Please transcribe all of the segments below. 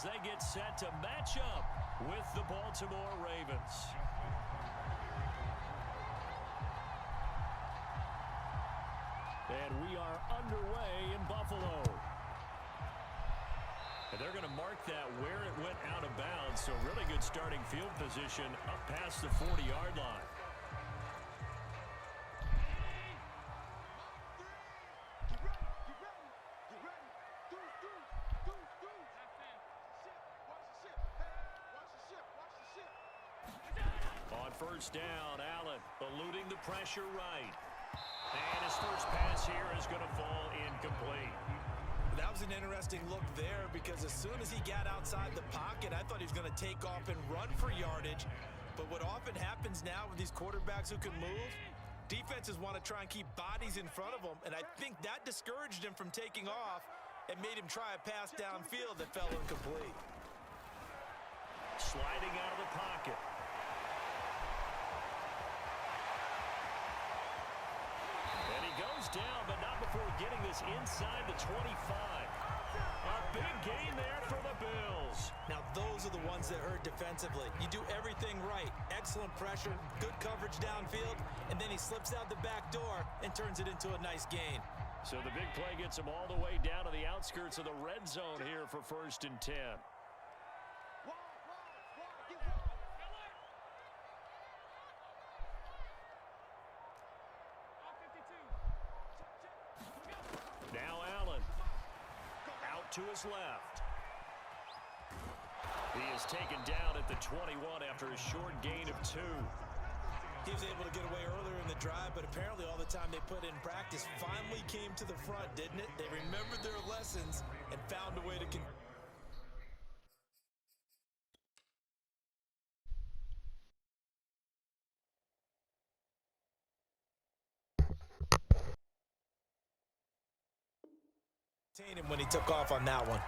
as they get set to match up with the Baltimore Ravens. And we are underway in Buffalo. And they're going to mark that where it went out of bounds. So really good starting field position up past the 40-yard line. On first down, Allen eluding the pressure right. And his first pass here is going to fall incomplete. That was an interesting look there because as soon as he got outside the pocket, I thought he was going to take off and run for yardage. But what often happens now with these quarterbacks who can move, defenses want to try and keep bodies in front of them, and I think that discouraged him from taking off and made him try a pass downfield that fell incomplete. Sliding out of the pocket. And he goes down, but not before getting this inside the 25. A big gain there for the Bills. Now, those are the ones that hurt defensively. You do everything right. Excellent pressure, good coverage downfield, and then he slips out the back door and turns it into a nice gain. So the big play gets him all the way down to the outskirts of the red zone here for 1st and 10. Now Allen out to his left. He is taken down at the 21 after a short gain of 2. He was able to get away earlier in the drive, but apparently all the time they put in practice finally came to the front, didn't it? They remembered their lessons and found a way to contain him when he took off on that one.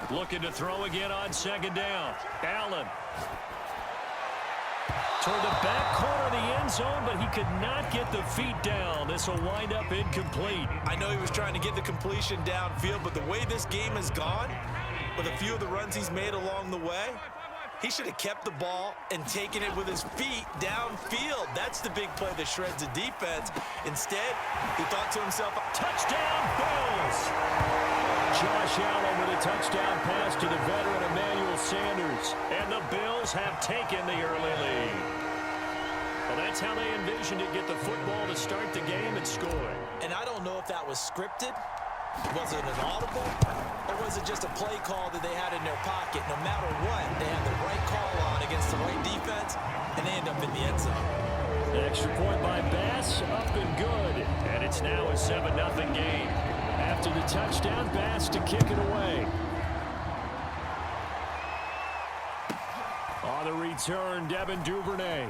Looking to throw again on 2nd down. Allen. Toward the back corner of the end zone, but he could not get the feet down. This will wind up incomplete. I know he was trying to get the completion downfield, but the way this game has gone, with a few of the runs he's made along the way, he should have kept the ball and taken it with his feet downfield. That's the big play that shreds the defense. Instead, he thought to himself, touchdown, Bills! Josh Allen with a touchdown pass to the veteran Emmanuel Sanders. And the Bills have taken the early lead. Well, that's how they envisioned it, get the football to start the game and score. And I don't know if that was scripted. Was it an audible? Or was it just a play call that they had in their pocket? No matter what, they had the right call on against the right defense, and they end up in the end zone. The extra point by Bass, up and good. And it's now a 7-0 game. After the touchdown, Bass to kick it away. On the return, Devin Duvernay.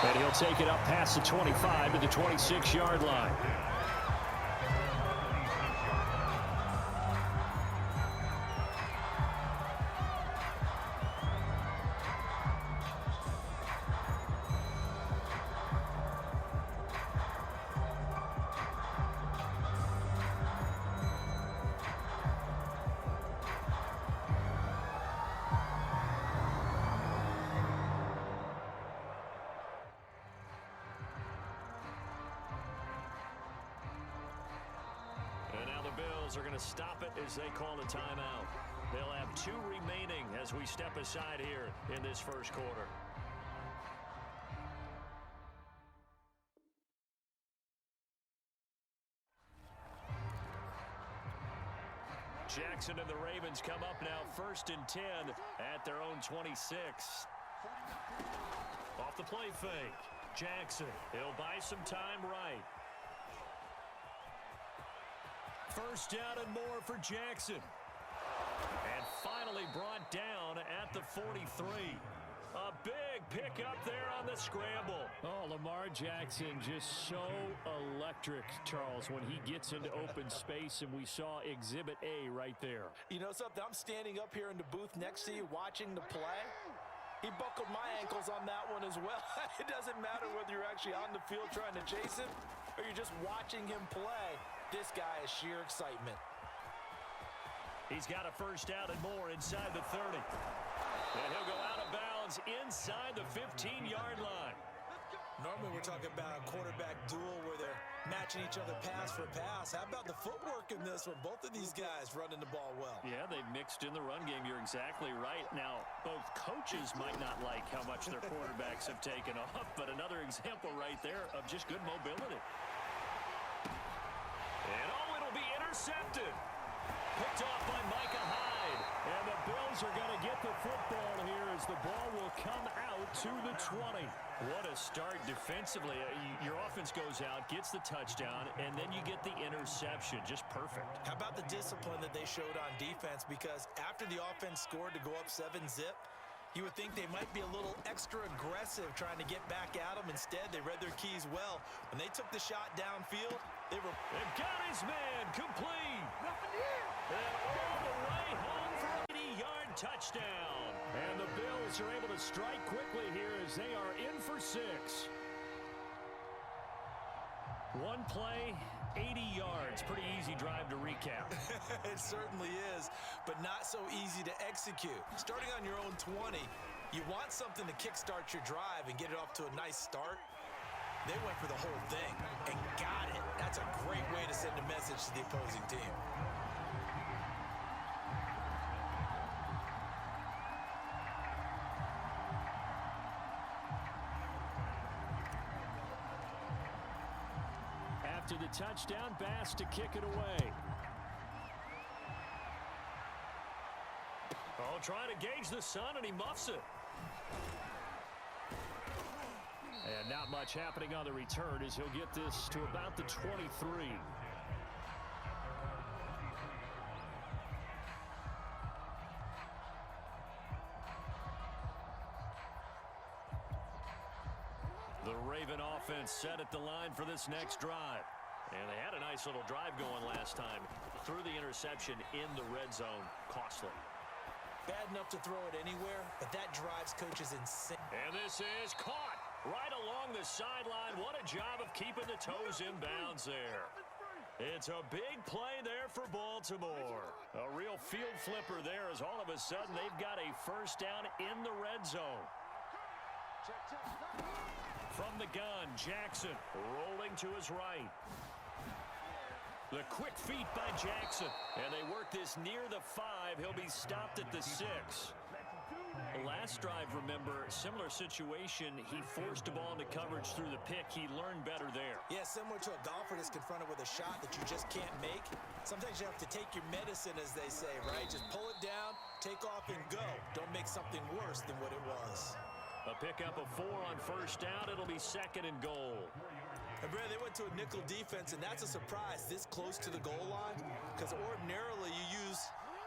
And he'll take it up past the 25 to the 26-yard line. Are going to stop it as they call a timeout. They'll have 2 remaining as we step aside here in this first quarter. Jackson and the Ravens come up now 1st and 10 at their own 26. Off the play fake. Jackson, he'll buy some time right. First down and more for Jackson. And finally brought down at the 43. A big pickup there on the scramble. Oh, Lamar Jackson just so electric, Charles, when he gets into open space, and we saw Exhibit A right there. You know something? I'm standing up here in the booth next to you watching the play, He buckled my ankles on that one as well. It doesn't matter whether you're actually on the field trying to chase him or you're just watching him play. This guy is sheer excitement. He's got a first down and more inside the 30. And he'll go out of bounds inside the 15-yard line. Normally we're talking about a quarterback duel where they're matching each other pass for pass. How about the footwork in this one? Both of these guys running the ball well. Yeah, they've mixed in the run game. You're exactly right. Now, both coaches might not like how much their quarterbacks have taken off, but another example right there of just good mobility. And it'll be intercepted. Picked off by Micah Hyde. And the Bills are going to get the football here as the ball will come out to the 20. What a start defensively. Your offense goes out, gets the touchdown, and then you get the interception. Just perfect. How about the discipline that they showed on defense? Because after the offense scored to go up 7-zip, you would think they might be a little extra aggressive trying to get back at them. Instead, they read their keys well. When they took the shot downfield, they've got his man complete. And all the way home for an 80-yard touchdown. And the Bills are able to strike quickly here as they are in for 6. One play, 80 yards. Pretty easy drive to recap. It certainly is, but not so easy to execute. Starting on your own 20, you want something to kickstart your drive and get it off to a nice start. They went for the whole thing and got it. That's a great way to send a message to the opposing team. To the touchdown pass to kick it away. Oh, trying to gauge the sun, and he muffs it. And not much happening on the return as he'll get this to about the 23. The Raven offense set at the line for this next drive. And they had a nice little drive going last time. Threw the interception in the red zone. Costly. Bad enough to throw it anywhere, but that drives coaches insane. And this is caught right along the sideline. What a job of keeping the toes in bounds there. It's a big play there for Baltimore. A real field flipper there as all of a sudden they've got a first down in the red zone. From the gun, Jackson rolling to his right. The quick feet by Jackson. And they work this near the 5. He'll be stopped at the 6. Last drive, remember, similar situation. He forced the ball into coverage through the pick. He learned better there. Yeah, similar to a golfer that's confronted with a shot that you just can't make. Sometimes you have to take your medicine, as they say, right? Just pull it down, take off, and go. Don't make something worse than what it was. A pickup of 4 on first down. It'll be 2nd and goal. And Brad, they went to a nickel defense, and that's a surprise this close to the goal line, because ordinarily you use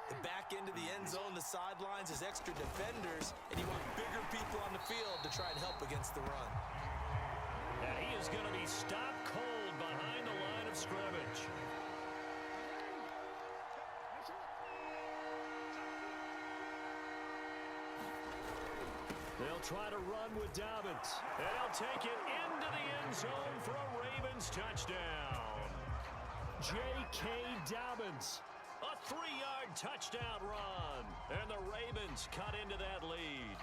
the back end of the end zone, the sidelines as extra defenders, and you want bigger people on the field to try and help against the run. And he is going to be stopped cold behind the line of scrimmage. They'll try to run with Dobbins. And he'll take it into the end zone for a Ravens touchdown. J.K. Dobbins. A 3-yard touchdown run. And the Ravens cut into that lead.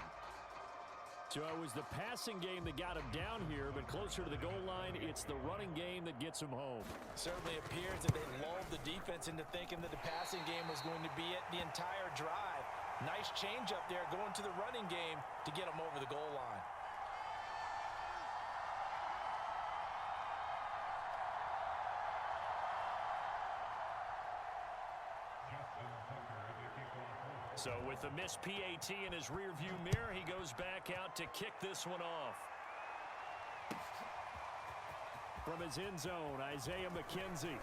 So it was the passing game that got him down here, but closer to the goal line, it's the running game that gets him home. Certainly appears that they lulled the defense into thinking that the passing game was going to be it the entire drive. Nice change up there going to the running game to get them over the goal line. So with the missed PAT in his rearview mirror, he goes back out to kick this one off. From his end zone, Isaiah McKenzie.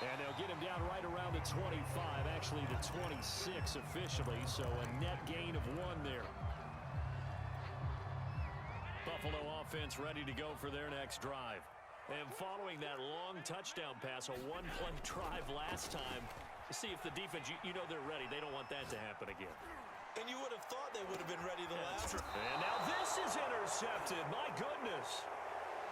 And they'll get him down right around the 25, actually the 26 officially, so a net gain of 1 there. Buffalo offense ready to go for their next drive. And following that long touchdown pass, a 1-play drive last time, see if the defense, you know they're ready. They don't want that to happen again. And you would have thought they would have been ready the last. And now this is intercepted. My goodness.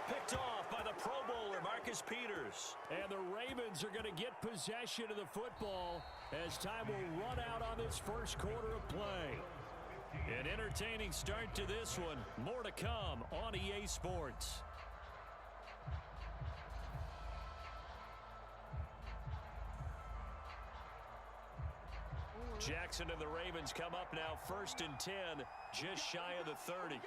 Picked off by the Pro Bowler, Marcus Peters. And the Ravens are going to get possession of the football as time will run out on this first quarter of play. An entertaining start to this one. More to come on EA Sports. Jackson and the Ravens come up now 1st and 10, just shy of the 30.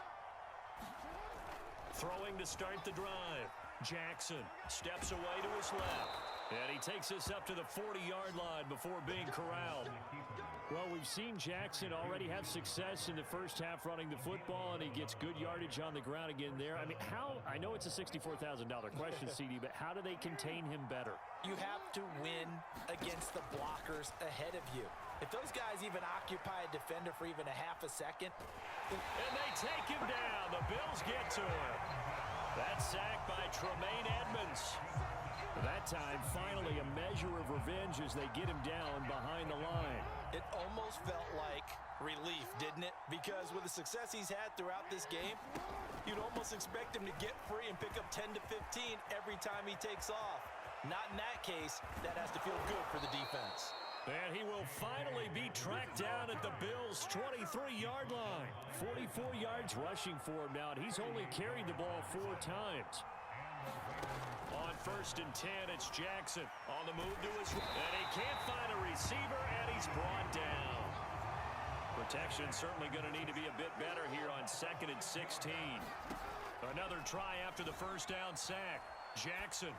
Throwing to start the drive. Jackson steps away to his left. And he takes us up to the 40-yard line before being corralled. Well, we've seen Jackson already have success in the first half running the football, and he gets good yardage on the ground again there. I mean, I know it's a $64,000 question, CD, but how do they contain him better? You have to win against the blockers ahead of you. If those guys even occupy a defender for even a half a second. And they take him down. The Bills get to him. That sack by Tremaine Edmonds. That time, finally, a measure of revenge as they get him down behind the line. It almost felt like relief, didn't it? Because with the success he's had throughout this game, you'd almost expect him to get free and pick up 10 to 15 every time he takes off. Not in that case. That has to feel good for the defense. And he will finally be tracked down at the Bills' 23-yard line. 44 yards rushing for him now, and he's only carried the ball 4 times. On 1st and 10, it's Jackson on the move to his right. And he can't find a receiver, and he's brought down. Protection certainly going to need to be a bit better here on 2nd and 16. Another try after the first down sack. Jackson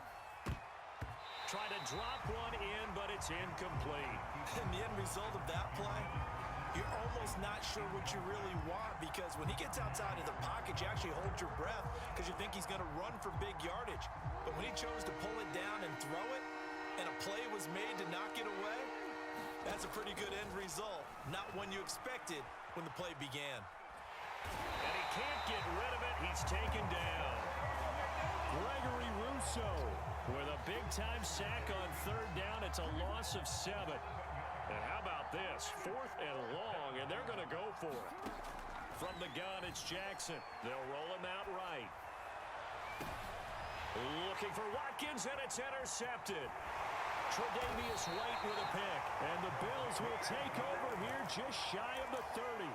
trying to drop one in, but it's incomplete. And the end result of that play, you're almost not sure what you really want, because when he gets outside of the pocket, you actually hold your breath because you think he's going to run for big yardage. But when he chose to pull it down and throw it, and a play was made to knock it away, that's a pretty good end result. Not one you expected when the play began. And he can't get rid of it. He's taken down. Gregory Rousseau with a big-time sack on 3rd down. It's a loss of 7. And how about this? 4th and long, and they're going to go for it. From the gun, it's Jackson. They'll roll him out right. Looking for Watkins, and it's intercepted. Tre'Davious White with a pick. And the Bills will take over here just shy of the 30.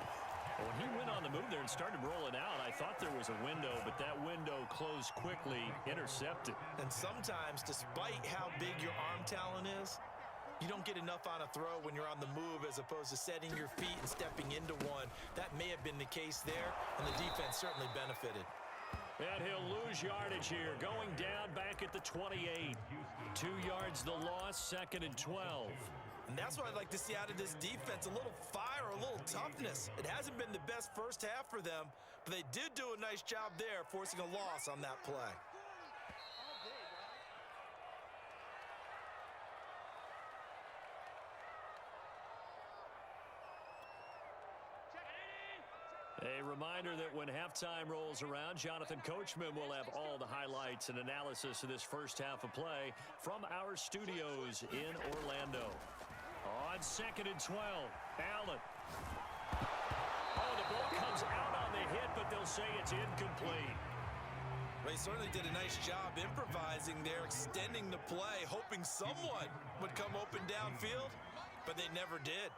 When he went on the move there and started rolling out, I thought there was a window, but that window closed quickly, intercepted. And sometimes, despite how big your arm talent is, you don't get enough on a throw when you're on the move as opposed to setting your feet and stepping into one. That may have been the case there, and the defense certainly benefited. And he'll lose yardage here, going down back at the 28. 2 yards the loss, 2nd and 12. And that's what I'd like to see out of this defense, a little fire, a little toughness. It hasn't been the best first half for them, but they did do a nice job there, forcing a loss on that play. A reminder that when halftime rolls around, Jonathan Coachman will have all the highlights and analysis of this first half of play from our studios in Orlando. On 2nd and 12, Allen. Oh, the ball comes out on the hit, but they'll say it's incomplete. They certainly did a nice job improvising there, extending the play, hoping someone would come open downfield, but they never did.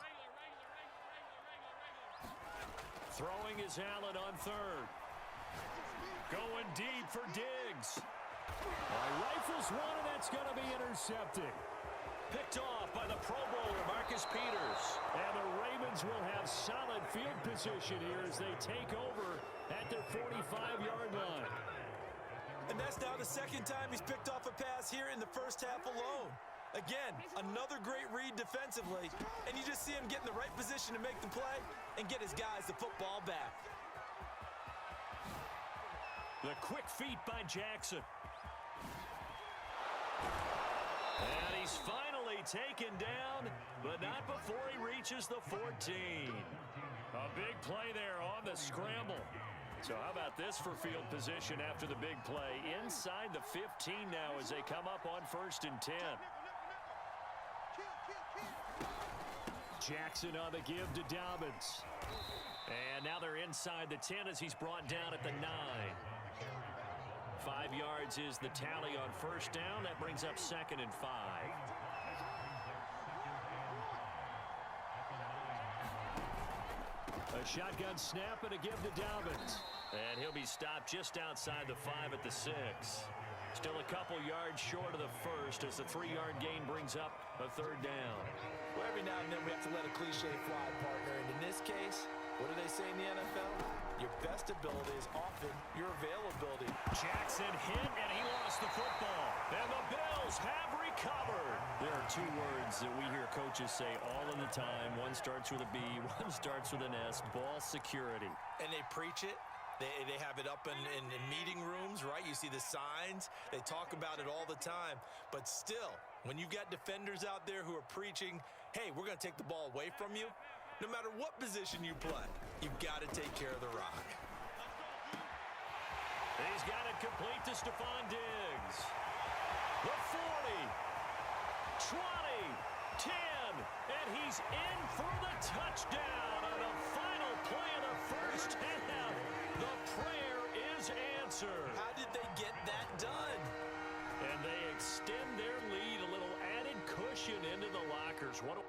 Throwing is Allen on 3rd. Going deep for Diggs. Rifles one, and that's going to be intercepted. Picked off by the Pro Bowler, Marcus Peters. And the Ravens will have solid field position here as they take over at their 45-yard line. And that's now the 2nd time he's picked off a pass here in the first half alone. Again, another great read defensively, and you just see him get in the right position to make the play and get his guys the football back. The quick feet by Jackson. And he's finally taken down, but not before he reaches the 14. A big play there on the scramble. So how about this for field position after the big play? Inside the 15 now as they come up on 1st and 10. Jackson on the give to Dobbins. And now they're inside the 10 as he's brought down at the 9. 5 yards is the tally on first down. That brings up 2nd and 5. A shotgun snap and a give to Dobbins. And he'll be stopped just outside the 5 at the 6. Still a couple yards short of the first as the 3-yard gain brings up a 3rd down. Well, every now and then we have to let a cliche fly, partner. And in this case, what do they say in the NFL? Your best ability is often your availability. Jackson hit, and he lost the football. And the Bills have recovered. There are 2 words that we hear coaches say all of the time. One starts with a B, one starts with an S, ball security. And they preach it. They have it up in meeting rooms, right? You see the signs. They talk about it all the time. But still, when you've got defenders out there who are preaching, hey, we're going to take the ball away from you, no matter what position you play, you've got to take care of the rock. He's got it complete to Stephon Diggs. The 40, 20, 10, and he's in for the touchdown on the final play of the first half. The prayer is answered. How did they get that done? And they extend their lead, a little added cushion into the lockers. What a